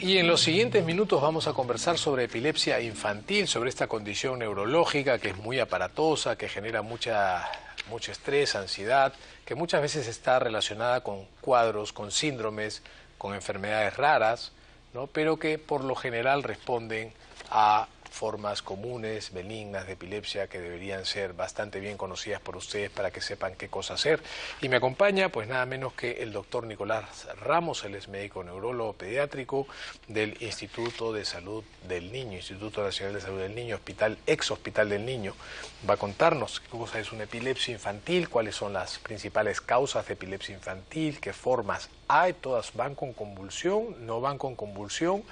Y en los siguientes minutos vamos a conversar sobre epilepsia infantil, sobre esta condición neurológica que es muy aparatosa, que genera mucho estrés, ansiedad, que muchas veces está relacionada con cuadros, con síndromes, con enfermedades raras, ¿no? Pero que por lo general responden a formas comunes, benignas de epilepsia que deberían ser bastante bien conocidas por ustedes para que sepan qué cosa hacer. Y me acompaña pues nada menos que el doctor Nicolás Ramos, él es médico neurólogo pediátrico del Instituto de Salud del Niño, Instituto Nacional de Salud del Niño, ex Hospital del Niño. Va a contarnos qué cosa es una epilepsia infantil, cuáles son las principales causas de epilepsia infantil, qué formas hay, todas van con convulsión, no van con convulsión,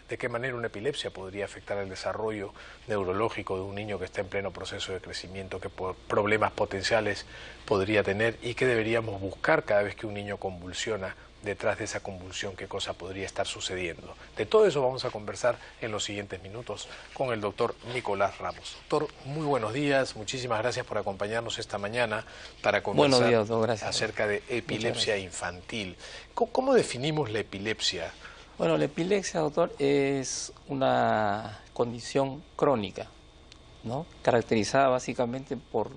de qué manera una epilepsia podría afectar el desarrollo neurológico de un niño que está en pleno proceso de crecimiento, qué problemas potenciales podría tener y qué deberíamos buscar cada vez que un niño convulsiona, detrás de esa convulsión, qué cosa podría estar sucediendo. De todo eso vamos a conversar en los siguientes minutos con el doctor Nicolás Ramos. Doctor, muy buenos días, muchísimas gracias por acompañarnos esta mañana para conversar acerca de epilepsia infantil. ¿Cómo definimos la epilepsia? Bueno, la epilepsia, doctor, es una condición crónica, ¿no? Caracterizada básicamente por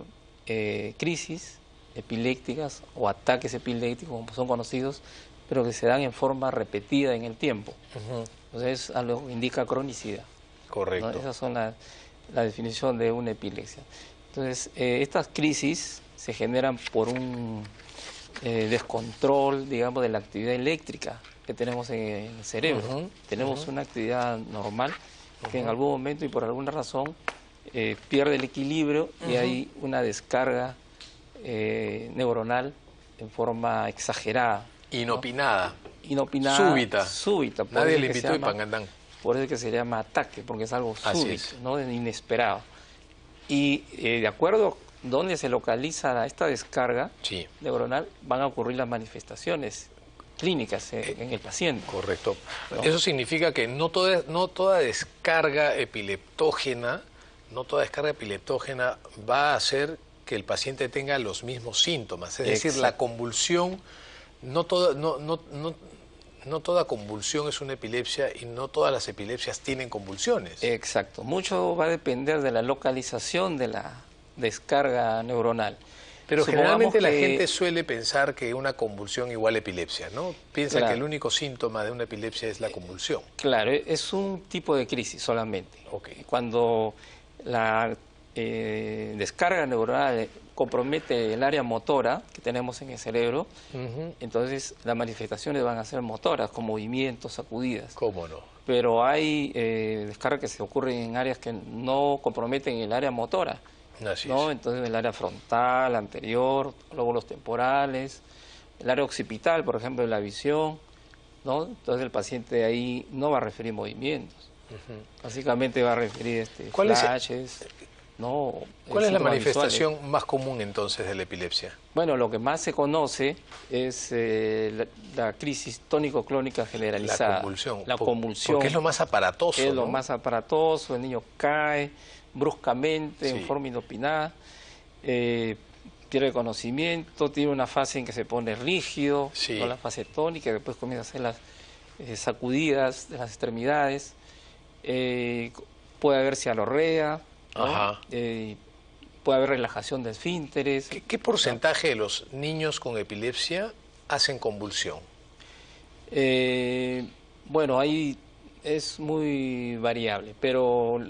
crisis epilépticas o ataques epilépticos, como son conocidos, pero que se dan en forma repetida en el tiempo. Entonces, algo indica cronicidad. Correcto. ¿No? Esas son la definición de una epilepsia. Entonces, estas crisis se generan por un descontrol, digamos, de la actividad eléctrica que tenemos en el cerebro. Tenemos una actividad normal que en algún momento y por alguna razón pierde el equilibrio y hay una descarga neuronal en forma exagerada. Inopinada. Inopinada. Súbita. Nadie le invitó y pangandán. Por eso es que se llama ataque, porque es algo súbito, ¿no? Inesperado. Y de acuerdo a dónde se localiza esta descarga neuronal, van a ocurrir las manifestaciones clínicas en el paciente. Correcto. ¿No? Eso significa que no toda descarga epileptógena va a hacer que el paciente tenga los mismos síntomas. Es decir, la convulsión, no toda convulsión es una epilepsia y no todas las epilepsias tienen convulsiones. Exacto. Mucho va a depender de la localización de la descarga neuronal. Pero generalmente la gente suele pensar que una convulsión igual a epilepsia, ¿no? Piensa que el único síntoma de una epilepsia es la convulsión. Claro, es un tipo de crisis solamente. Cuando la descarga neuronal compromete el área motora que tenemos en el cerebro, entonces las manifestaciones van a ser motoras, con movimientos, sacudidas. ¿Cómo no? Pero hay descargas que se ocurren en áreas que no comprometen el área motora. ¿No? Entonces el área frontal, anterior, lóbulos temporales, el área occipital, por ejemplo, de la visión, ¿no? Entonces el paciente ahí no va a referir movimientos, básicamente va a referir flashes, ¿no? ¿Cuál es la manifestación más común entonces de la epilepsia? Bueno, lo que más se conoce es la crisis tónico-clónica generalizada. La convulsión. Porque es lo más aparatoso, es lo más aparatoso, el niño cae bruscamente, en forma inopinada, pierde conocimiento, tiene una fase en que se pone rígido, ¿no? La fase tónica, después comienza a hacer las sacudidas de las extremidades, puede haber cialorrea, ¿no? Puede haber relajación de esfínteres. ¿Qué porcentaje de los niños con epilepsia hacen convulsión? Bueno, ahí es muy variable, pero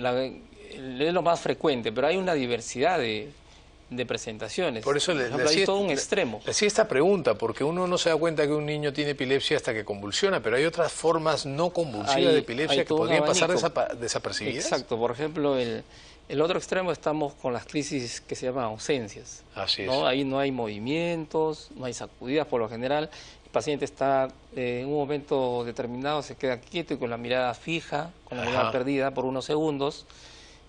es lo más frecuente, pero hay una diversidad de presentaciones. Por eso hay todo un extremo. Le hacía esta pregunta, porque uno no se da cuenta que un niño tiene epilepsia hasta que convulsiona, pero hay otras formas no convulsivas de epilepsia que podrían pasar desapercibidas. Exacto, por ejemplo, el otro extremo estamos con las crisis que se llaman ausencias. Así es. ¿No? Ahí no hay movimientos, no hay sacudidas por lo general. El paciente está en un momento determinado, se queda quieto y con la mirada fija, con la mirada perdida por unos segundos.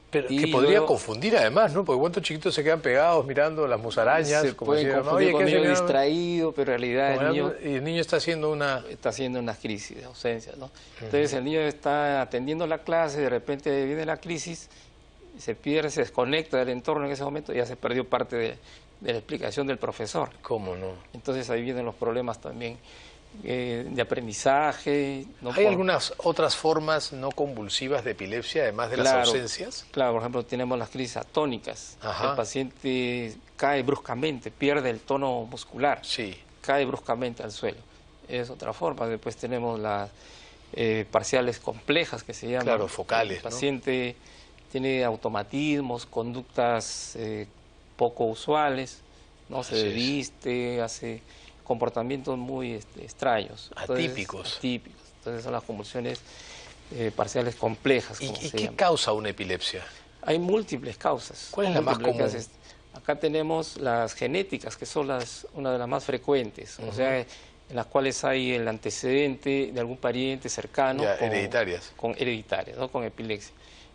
Pero que podría confundir además, ¿no? Porque cuántos chiquitos se quedan pegados mirando las musarañas. Se pueden confundir con niño distraído, pero en realidad el niño está haciendo una crisis de ausencia, ¿no? Entonces el niño está atendiendo la clase, de repente viene la crisis, se pierde, se desconecta del entorno en ese momento, ya se perdió parte de la explicación del profesor. ¿Cómo no? Entonces ahí vienen los problemas también de aprendizaje. ¿No? ¿Hay algunas otras formas no convulsivas de epilepsia, además de las ausencias? Claro, por ejemplo, tenemos las crisis atónicas. Ajá. El paciente cae bruscamente, pierde el tono muscular, Sí. cae bruscamente al suelo. Es otra forma. Después tenemos las parciales complejas, que se llaman. Claro, focales, El paciente tiene automatismos, conductas poco usuales, ¿no? Se desviste, hace comportamientos muy extraños. Atípicos. Atípicos. Entonces son las convulsiones parciales complejas. ¿Y qué causa una epilepsia? Hay múltiples causas. ¿Cuál es la más común? Acá tenemos las genéticas, que son una de las más frecuentes, o sea, en las cuales hay el antecedente de algún pariente cercano. Hereditarias. Hereditarias, ¿no? Con epilepsia.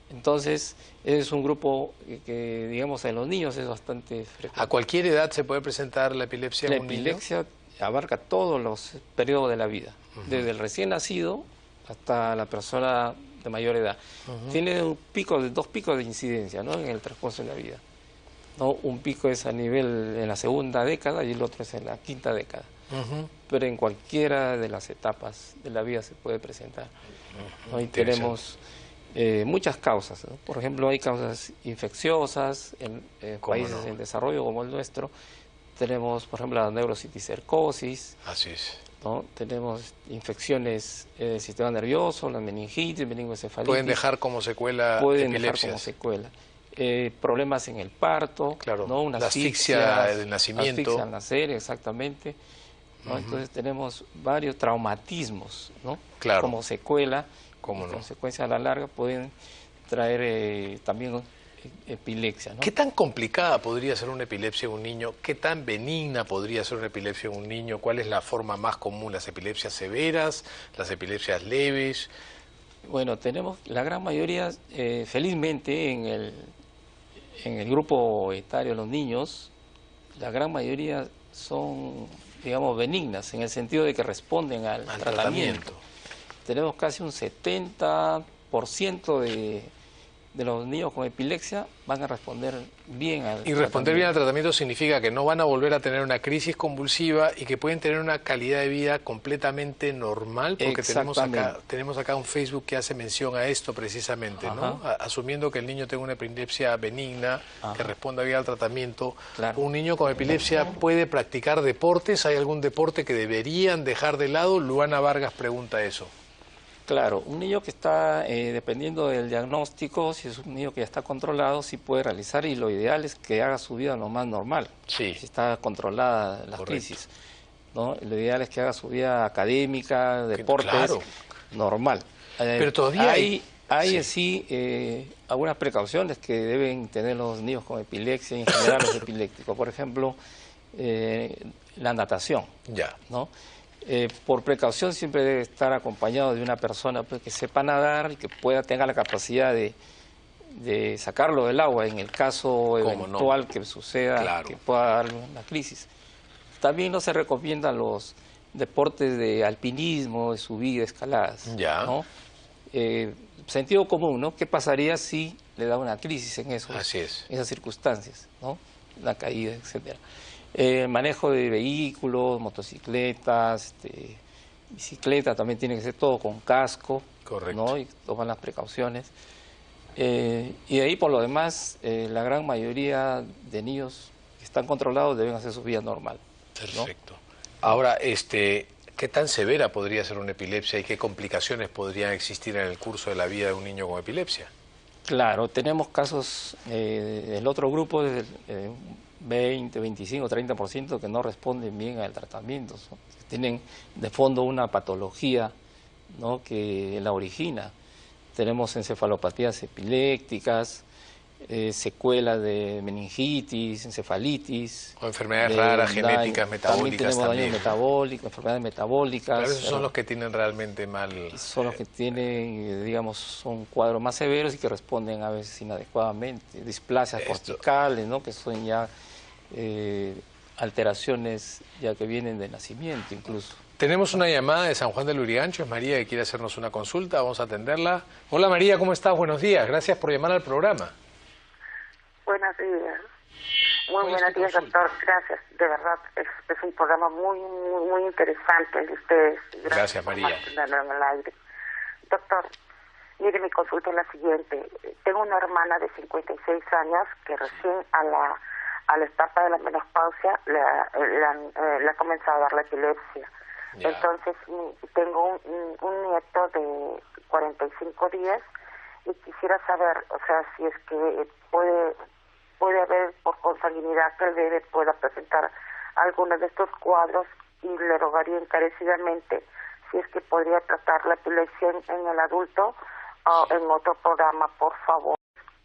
Entonces, es un grupo que, digamos, en los niños es bastante frecuente. ¿A cualquier edad se puede presentar la epilepsia en un niño? La epilepsia abarca todos los periodos de la vida, desde el recién nacido hasta la persona de mayor edad. Tiene dos picos de incidencia, ¿no? En el transcurso de la vida. ¿No? Un pico es a nivel en la segunda década y el otro es en la quinta década. Pero en cualquiera de las etapas de la vida se puede presentar. ¿No? Y tenemos muchas causas, ¿no? Por ejemplo, hay causas infecciosas en países en desarrollo como el nuestro. Tenemos, por ejemplo, la neurociticercosis. Así es. ¿No? Tenemos infecciones del sistema nervioso, la meningitis, meningoencefalitis. Pueden dejar como secuela Pueden dejar como secuela. Problemas en el parto, claro, ¿no? Una la asfixia del nacimiento. Asfixia al nacer, exactamente. ¿No? Entonces tenemos varios traumatismos, ¿no? Claro. Como secuela, ¿Cómo no? consecuencia a la larga pueden traer también epilepsia, ¿no? ¿Qué tan complicada podría ser una epilepsia en un niño? ¿Qué tan benigna podría ser una epilepsia en un niño? ¿Cuál es la forma más común? ¿Las epilepsias severas? ¿Las epilepsias leves? Bueno, tenemos la gran mayoría, felizmente, en el grupo etario de los niños, la gran mayoría son, digamos, benignas, en el sentido de que responden al tratamiento. Tenemos casi un 70% de los niños con epilepsia van a responder bien al tratamiento. Y responder bien al tratamiento significa que no van a volver a tener una crisis convulsiva y que pueden tener una calidad de vida completamente normal, porque tenemos acá un Facebook que hace mención a esto precisamente, ¿no? Asumiendo que el niño tenga una epilepsia benigna, que responda bien al tratamiento. Claro. Un niño con epilepsia puede practicar deportes. ¿Hay algún deporte que deberían dejar de lado? Luana Vargas pregunta eso. Claro, un niño que está, dependiendo del diagnóstico, si es un niño que ya está controlado, sí puede realizar, y lo ideal es que haga su vida lo más normal, sí, si está controlada las crisis, ¿no? Lo ideal es que haga su vida académica, deportes, normal. Pero todavía hay algunas precauciones que deben tener los niños con epilepsia y en general los epilépticos. Por ejemplo, la natación, ¿no? Por precaución siempre debe estar acompañado de una persona, pues, que sepa nadar y que tenga la capacidad de sacarlo del agua en el caso eventual que suceda, que pueda dar una crisis. También no se recomiendan los deportes de alpinismo, de subida, escaladas, ¿no? Sentido común, ¿no? ¿Qué pasaría si le da una crisis en esas circunstancias, ¿no? La caída, etcétera. Manejo de vehículos, motocicletas, bicicleta, también tiene que ser todo con casco, ¿no? Y toman las precauciones. Y de ahí, por lo demás, la gran mayoría de niños que están controlados deben hacer su vida normal. Perfecto. ¿No? Ahora, ¿qué tan severa podría ser una epilepsia y qué complicaciones podrían existir en el curso de la vida de un niño con epilepsia? Claro, tenemos casos del otro grupo, 20, 25, 30% que no responden bien al tratamiento, ¿no? Tienen de fondo una patología, ¿no? Que la origina. Tenemos encefalopatías epilépticas, secuelas de meningitis, encefalitis. O enfermedades raras, genéticas, metabólicas también. Tenemos daños metabólicos, enfermedades metabólicas. Pero esos son los que tienen realmente mal... Son los que tienen, digamos, son cuadros más severos y que responden a veces inadecuadamente. Displasias corticales, ¿no? Que son ya alteraciones ya que vienen de nacimiento incluso. Tenemos una llamada de San Juan del Lurigancho, es María que quiere hacernos una consulta, vamos a atenderla. Hola María, ¿cómo estás? Buenos días, gracias por llamar al programa. Buenos días. Muy buenos días, doctor. Gracias. De verdad, es un programa muy interesante el de ustedes. Gracias, María. Por mantenerlo en el aire. Doctor, mire, mi consulta es la siguiente. Tengo una hermana de 56 años que recién a la etapa de la menopausia le ha comenzado a dar la epilepsia. Ya. Entonces, tengo un nieto de 45 días y quisiera saber, o sea, si es que puede haber por consanguinidad que el bebé pueda presentar alguno de estos cuadros, y le rogaría encarecidamente si es que podría tratar la epilepsia en el adulto o en otro programa, por favor.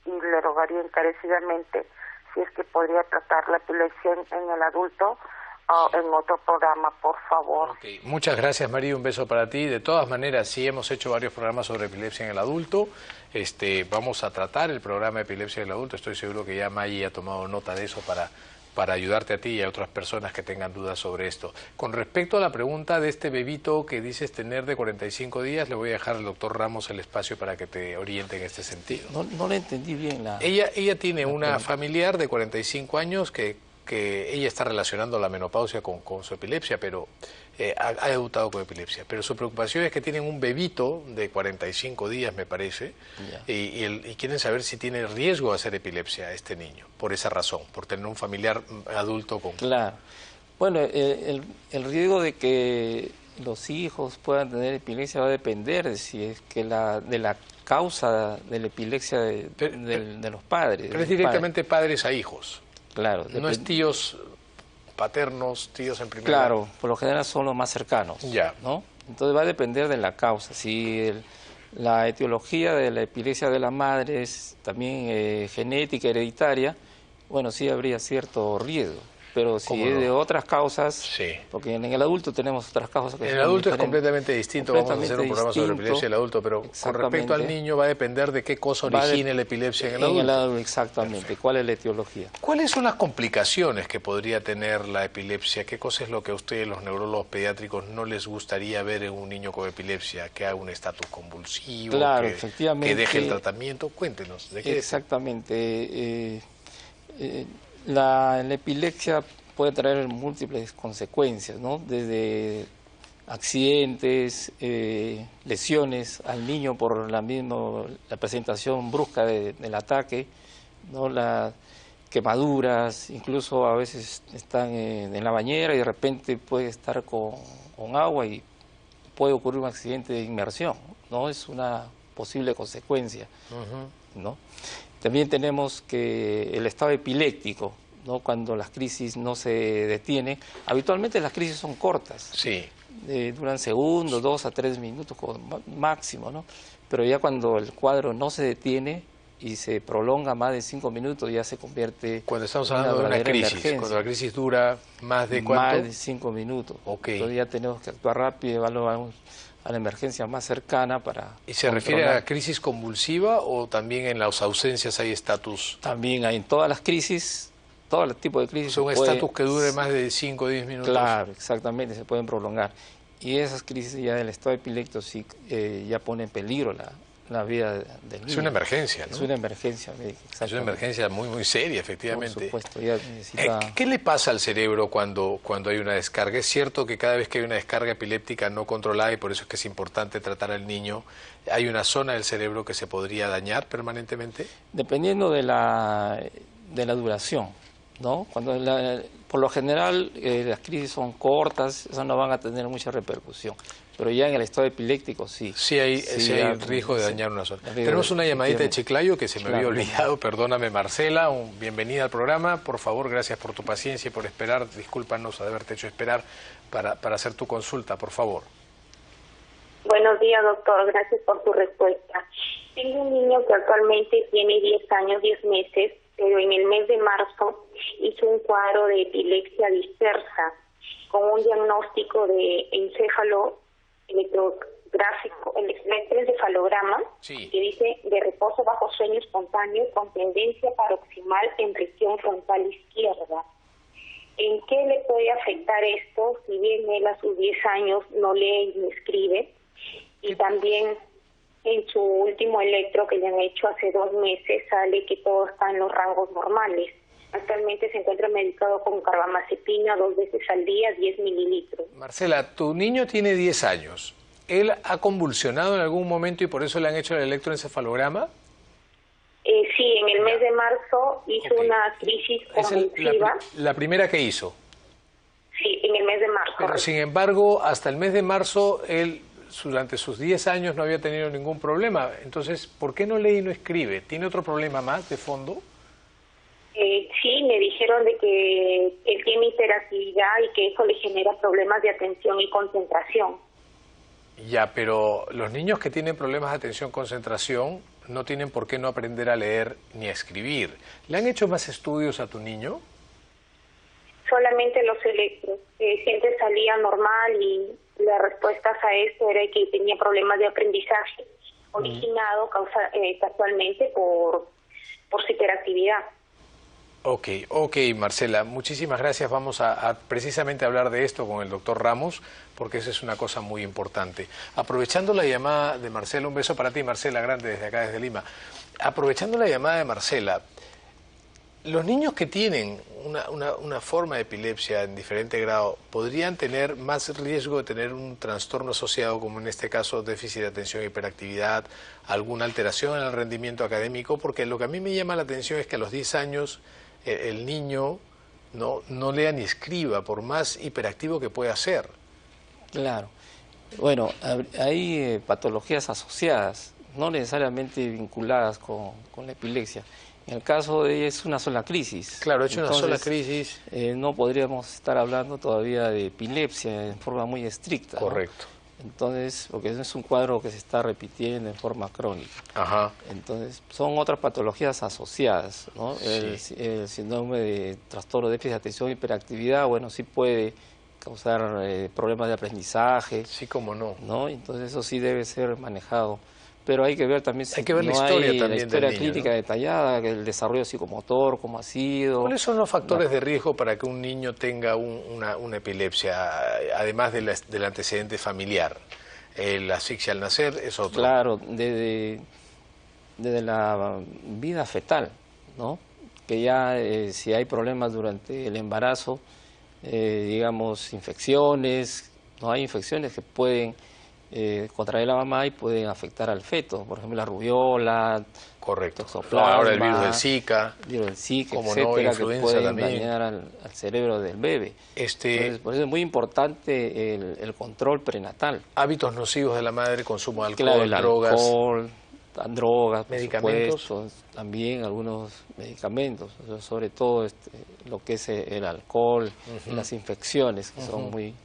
Y le rogaría encarecidamente si es que podría tratar la epilepsia en el adulto o en otro programa, por favor. Okay. Muchas gracias, María, un beso para ti. De todas maneras, sí hemos hecho varios programas sobre epilepsia en el adulto. Vamos a tratar el programa de epilepsia en el adulto. Estoy seguro que ya Maggie ha tomado nota de eso para ayudarte a ti y a otras personas que tengan dudas sobre esto. Con respecto a la pregunta de este bebito que dices tener de 45 días, le voy a dejar al doctor Ramos el espacio para que te oriente en este sentido. No le entendí bien la... Ella tiene una familiar de 45 años que ella está relacionando la menopausia con su epilepsia, pero ha debutado con epilepsia. Pero su preocupación es que tienen un bebito de 45 días, me parece, y quieren saber si tiene riesgo de hacer epilepsia este niño, por esa razón, por tener un familiar adulto con... Claro. Bueno, el riesgo de que los hijos puedan tener epilepsia va a depender de si es que de la causa de la epilepsia de los padres. Pero es directamente padres a hijos. Claro. No es tíos paternos, tíos en primer lugar. Claro, por lo general son los más cercanos. Ya. ¿No? Entonces va a depender de la causa. Si la etiología de la epilepsia de la madre es también genética, hereditaria, bueno, sí habría cierto riesgo. Pero si es de otras causas, sí. Porque en el adulto tenemos otras causas que en el adulto es completamente distinto, vamos a hacer un programa sobre epilepsia del adulto, pero con respecto al niño va a depender de qué cosa origine la epilepsia en el adulto. En el adulto, exactamente. Perfecto. ¿Cuál es la etiología? ¿Cuáles son las complicaciones que podría tener la epilepsia? ¿Qué cosa es lo que a ustedes, los neurólogos pediátricos, no les gustaría ver en un niño con epilepsia? ¿Que haga un estatus convulsivo? Claro, efectivamente. ¿Que deje el tratamiento? Cuéntenos. ¿De qué exactamente. La epilepsia puede traer múltiples consecuencias, ¿no? Desde accidentes, lesiones al niño por la presentación brusca del ataque, ¿no? Las quemaduras, incluso a veces están en la bañera y de repente puede estar con agua y puede ocurrir un accidente de inmersión, ¿no? Es una posible consecuencia, ¿no? También tenemos que el estado epiléptico, ¿no? Cuando las crisis no se detienen. Habitualmente las crisis son cortas, sí. Duran segundos, 2 a 3 minutos máximo, ¿no? Pero ya cuando el cuadro no se detiene y se prolonga más de 5 minutos, ya se convierte cuando estamos hablando de una crisis, emergencia. Cuando la crisis dura más de ¿cuánto? Más de 5 minutos. Okay. Entonces ya tenemos que actuar rápido y evaluar a la emergencia más cercana para... ¿Y se refiere a la crisis convulsiva o también en las ausencias hay estatus? También hay en todas las crisis, todo el tipo de crisis... ¿Un estatus que dure más de 5 o 10 minutos? Claro, exactamente, se pueden prolongar. Y esas crisis ya del estado epiléptico sí ya pone en peligro la vida del niño. Es una emergencia, ¿no? Es una emergencia médica, es una emergencia muy seria, efectivamente. Por supuesto, ya necesita... ¿Qué le pasa al cerebro cuando hay una descarga? Es cierto que cada vez que hay una descarga epiléptica no controlada, y por eso es que es importante tratar al niño, ¿hay una zona del cerebro que se podría dañar permanentemente? Dependiendo de la duración, ¿no? Por lo general las crisis son cortas, esas no van a tener mucha repercusión. Pero ya en el estado epiléptico sí. Sí hay riesgo de dañar una zona. Tenemos una llamadita de Chiclayo que se me había olvidado. Perdóname, Marcela. Bienvenida al programa. Por favor, gracias por tu paciencia y por esperar. Discúlpanos de haberte hecho esperar para hacer tu consulta, por favor. Buenos días, doctor. Gracias por tu respuesta. Tengo un niño que actualmente tiene 10 años, 10 meses, pero en el mes de marzo hizo un cuadro de epilepsia dispersa con un diagnóstico de encéfalo electrográfico, el electroencefalograma, sí, que dice de reposo bajo sueño espontáneo con tendencia paroximal en región frontal izquierda. ¿En qué le puede afectar esto? Si bien él a sus 10 años no lee ni escribe, y también en su último electro que le han hecho hace 2 meses sale que todo está en los rangos normales. Actualmente se encuentra medicado con carbamazepina 2 veces al día, 10 mililitros. Marcela, tu niño tiene 10 años. ¿Él ha convulsionado en algún momento y por eso le han hecho el electroencefalograma? Sí, en el mes de marzo hizo una crisis convulsiva. La primera que hizo. Sí, en el mes de marzo. Pero sin embargo, hasta el mes de marzo, él durante sus 10 años no había tenido ningún problema. Entonces, ¿por qué no lee y no escribe? ¿Tiene otro problema más de fondo? Sí, me dijeron de que él tiene hiperactividad y que eso le genera problemas de atención y concentración. Ya, pero los niños que tienen problemas de atención y concentración no tienen por qué no aprender a leer ni a escribir. ¿Le han hecho más estudios a tu niño? Solamente los electros. Siempre salía normal y las respuestas a esto era que tenía problemas de aprendizaje originado casualmente por su hiperactividad. Ok, Marcela, muchísimas gracias. Vamos a precisamente hablar de esto con el doctor Ramos, porque eso es una cosa muy importante. Aprovechando la llamada de Marcela, un beso para ti, Marcela, grande, desde acá, desde Lima. Aprovechando la llamada de Marcela, los niños que tienen una forma de epilepsia en diferente grado, ¿podrían tener más riesgo de tener un trastorno asociado, como en este caso déficit de atención e hiperactividad, alguna alteración en el rendimiento académico? Porque lo que a mí me llama la atención es que a los 10 años el niño no lea ni escriba, por más hiperactivo que pueda ser. Claro. Bueno, hay patologías asociadas, no necesariamente vinculadas con la epilepsia. En el caso de ella es una sola crisis. Claro, hecho una sola Entonces, crisis. no podríamos estar hablando todavía de epilepsia en forma muy estricta. Correcto. ¿No? Entonces, porque es un cuadro que se está repitiendo en forma crónica. Ajá. Entonces, son otras patologías asociadas, ¿no? Sí. El síndrome de trastorno de déficit de atención e hiperactividad, bueno, sí puede causar problemas de aprendizaje. Sí, cómo no. ¿No? Entonces, eso sí debe ser manejado. Pero hay que ver también si hay que ver no la historia hay también la historia del niño, clínica ¿no? detallada, el desarrollo psicomotor, cómo ha sido. ¿Cuáles son los factores de riesgo para que un niño tenga una epilepsia, además del antecedente familiar? La asfixia al nacer es otro. Claro, desde la vida fetal, ¿no? Que ya si hay problemas durante el embarazo, digamos infecciones, no hay infecciones que pueden contraer la mamá y pueden afectar al feto, por ejemplo la rubiola, correcto, toxoplasma, ahora el virus del Zika, etcétera, que pueden dañar al cerebro del bebé. Entonces, por eso es muy importante el control prenatal. Hábitos nocivos de la madre, consumo de alcohol, claro, drogas. Drogas, medicamentos, por supuesto, también algunos medicamentos, sobre todo lo que es el alcohol, y las infecciones que son muy...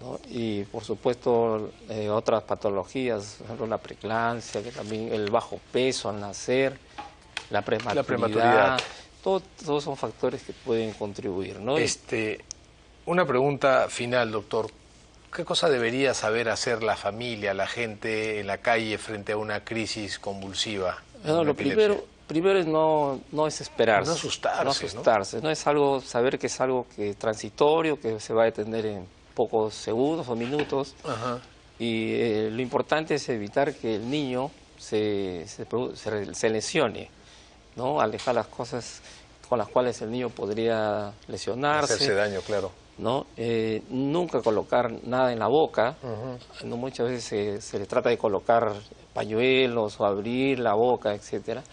¿no? Y por supuesto otras patologías, por ejemplo la preeclampsia, que también el bajo peso al nacer, la prematuridad. Todos son factores que pueden contribuir, ¿no? Una pregunta final, doctor. ¿Qué cosa debería saber hacer la familia, la gente en la calle frente a una crisis convulsiva? Bueno, lo primero es no desesperarse. No asustarse. No asustarse. No es algo, saber que es algo que transitorio, que se va a detener en pocos segundos o minutos. Ajá. Y lo importante es evitar que el niño se lesione, ¿no? Alejar las cosas con las cuales el niño podría lesionarse. Hacerse daño, claro. ¿No? Nunca colocar nada en la boca. No, muchas veces se le trata de colocar pañuelos o abrir la boca, etcétera.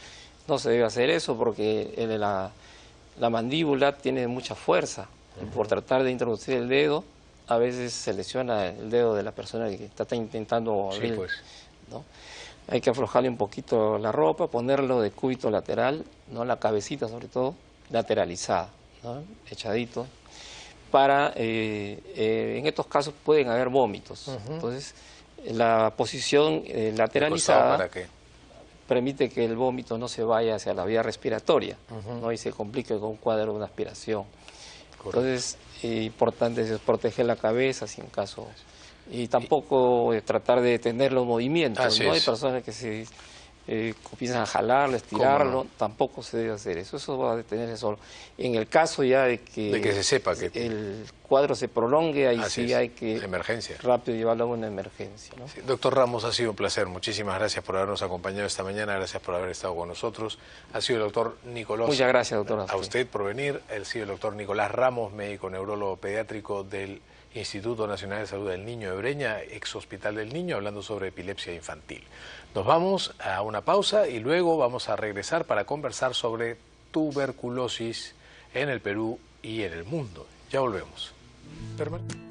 No se debe hacer eso porque la mandíbula tiene mucha fuerza. Por tratar de introducir el dedo, a veces se lesiona el dedo de la persona que está intentando abrir. Sí, pues. ¿No? Hay que aflojarle un poquito la ropa, ponerlo de cúbito lateral, ¿no? La cabecita sobre todo, lateralizada, ¿no? Echadito. En estos casos pueden haber vómitos. Entonces, la posición lateralizada ¿para qué? permite que el vómito no se vaya hacia la vía respiratoria, ¿no? Y se complique con un cuadro de una aspiración. Correcto. Entonces, importante es proteger la cabeza, si en caso... Y tampoco tratar de detener los movimientos, ¿no? Hay personas que comienzan a jalarlo, estirarlo, tampoco se debe hacer eso. Eso va a detenerse solo. En el caso ya de que se sepa que el cuadro se prolongue, ahí sí hay que emergencia. Rápido llevarlo a una emergencia, ¿no? Sí, doctor Ramos, ha sido un placer. Muchísimas gracias por habernos acompañado esta mañana. Gracias por haber estado con nosotros. Ha sido el doctor Nicolás. Muchas gracias, doctor. A usted por venir. Ha sido el doctor Nicolás Ramos, médico neurólogo pediátrico del Instituto Nacional de Salud del Niño de Breña, ex Hospital del Niño, hablando sobre epilepsia infantil. Nos vamos a una pausa y luego vamos a regresar para conversar sobre tuberculosis en el Perú y en el mundo. Ya volvemos. Permanece.